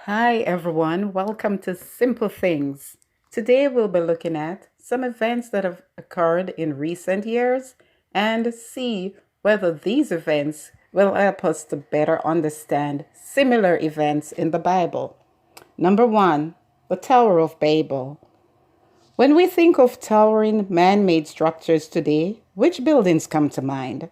Hi, everyone. Welcome to Simple Things. Today, we'll be looking at some events that have occurred in recent years and see whether these events will help us to better understand similar events in the Bible. Number one, the Tower of Babel. When we think of towering man made structures today, which buildings come to mind?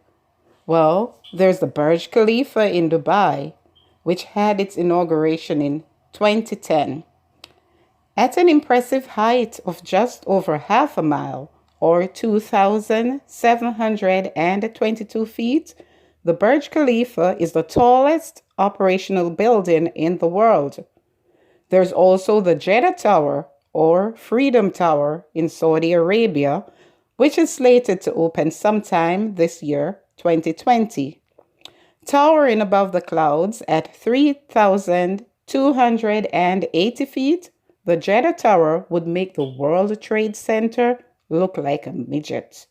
Well, there's the Burj Khalifa in Dubai, which had its inauguration in 2010. At an impressive height of just over half a mile, or 2,722 feet, the Burj Khalifa is the tallest operational building in the world. There's also the Jeddah Tower, or Freedom Tower, in Saudi Arabia, which is slated to open sometime this year, 2020. Towering above the clouds at 3,280 feet, the Jeddah Tower would make the World Trade Center look like a midget.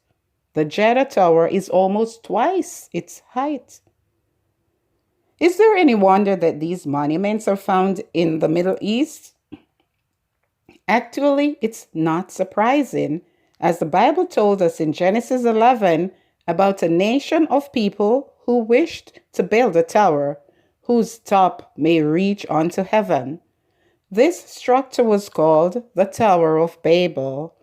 The Jeddah Tower is almost twice its height. Is there any wonder that these monuments are found in the Middle East? Actually, it's not surprising, as the Bible told us in Genesis 11 about a nation of people who wished to build a tower whose top may reach unto heaven. This structure was called the Tower of Babel.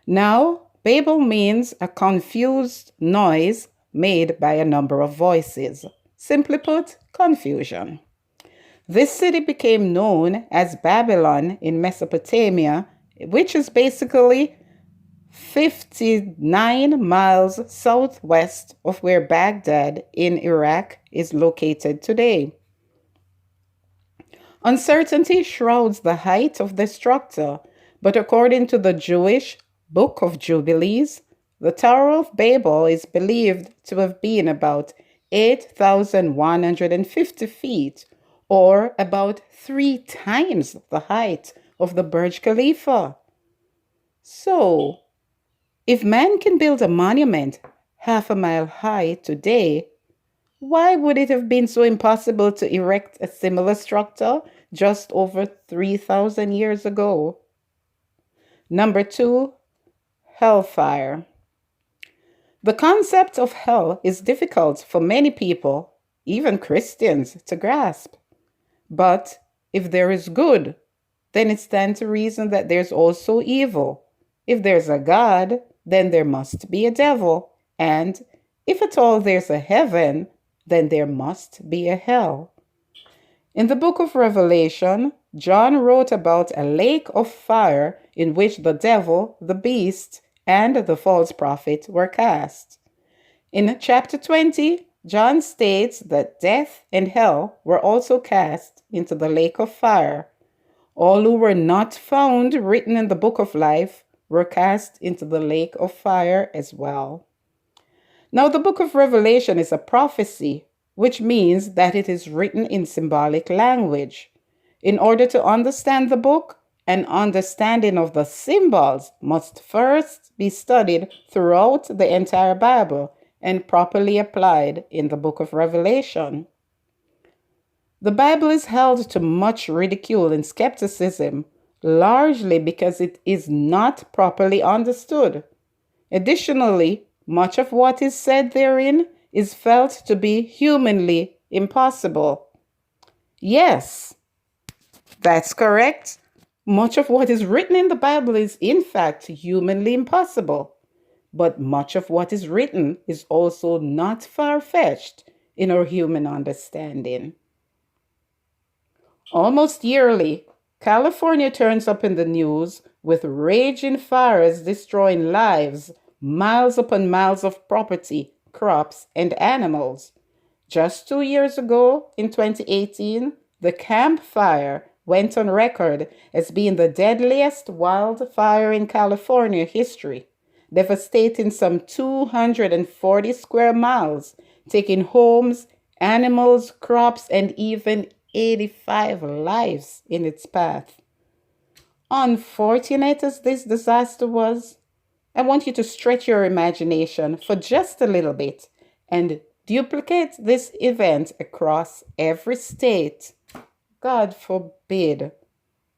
Now, Babel means a confused noise made by a number of voices. Simply put, confusion. This city became known as Babylon in Mesopotamia, which is basically 59 miles southwest of where Baghdad in Iraq is located today. Uncertainty shrouds the height of the structure, but according to the Jewish Book of Jubilees, the Tower of Babel is believed to have been about 8,150 feet, or about 3 times the height of the Burj Khalifa. So, if man can build a monument half a mile high today, why would it have been so impossible to erect a similar structure just over 3,000 years ago? Number two, Hellfire. The concept of hell is difficult for many people, even Christians, to grasp. But if there is good, then it stands to reason that there's also evil. If there's a God, then there must be a devil. And if at all there's a heaven, then there must be a hell. In the book of Revelation, John wrote about a lake of fire in which the devil, the beast, and the false prophet were cast. In chapter 20, John states that death and hell were also cast into the lake of fire. All who were not found written in the book of life were cast into the lake of fire as well. Now, the book of Revelation is a prophecy, which means that it is written in symbolic language. In order to understand the book, an understanding of the symbols must first be studied throughout the entire Bible and properly applied in the book of Revelation. The Bible is held to much ridicule and skepticism, largely because it is not properly understood. Additionally, much of what is said therein is felt to be humanly impossible. Yes, that's correct. Much of what is written in the Bible is in fact humanly impossible. But much of what is written is also not far-fetched in our human understanding. Almost yearly, California turns up in the news with raging fires destroying lives, miles upon miles of property, crops, and animals. Just 2 years ago, in 2018, the Camp Fire went on record as being the deadliest wildfire in California history, devastating some 240 square miles, taking homes, animals, crops, and even 85 lives in its path. Unfortunate as this disaster was, I want you to stretch your imagination for just a little bit and duplicate this event across every state, God forbid.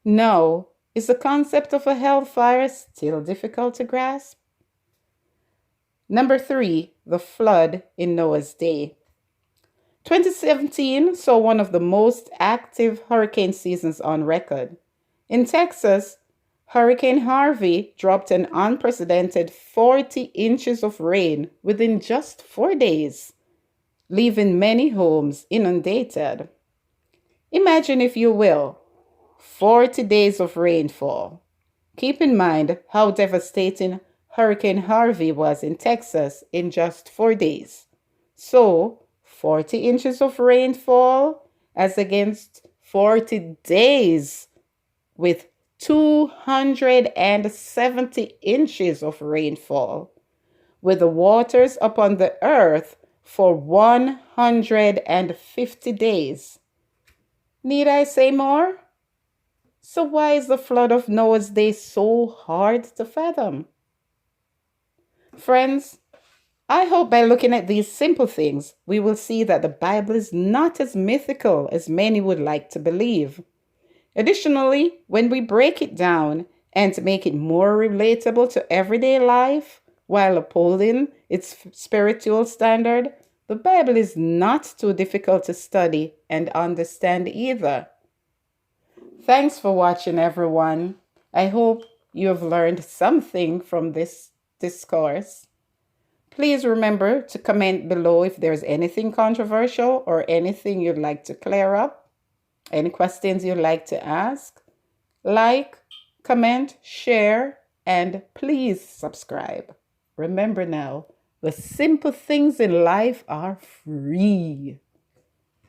Now, is the concept of a hellfire still difficult to grasp? Number 3, the flood in Noah's day. 2017 saw one of the most active hurricane seasons on record. In Texas, Hurricane Harvey dropped an unprecedented 40 inches of rain within just 4 days, leaving many homes inundated. Imagine, if you will, 40 days of rainfall. Keep in mind how devastating Hurricane Harvey was in Texas in just 4 days. So, 40 inches of rainfall as against 40 days with 270 inches of rainfall, with the waters upon the earth for 150 days. Need I say more? So why is the flood of Noah's day so hard to fathom? Friends, I hope by looking at these simple things, we will see that the Bible is not as mythical as many would like to believe. Additionally, when we break it down and make it more relatable to everyday life while upholding its spiritual standard, the Bible is not too difficult to study and understand either. Thanks for watching, everyone. I hope you have learned something from this discourse. Please remember to comment below if there's anything controversial or anything you'd like to clear up, any questions you'd like to ask. Like, comment, share, and please subscribe. Remember now, the simple things in life are free.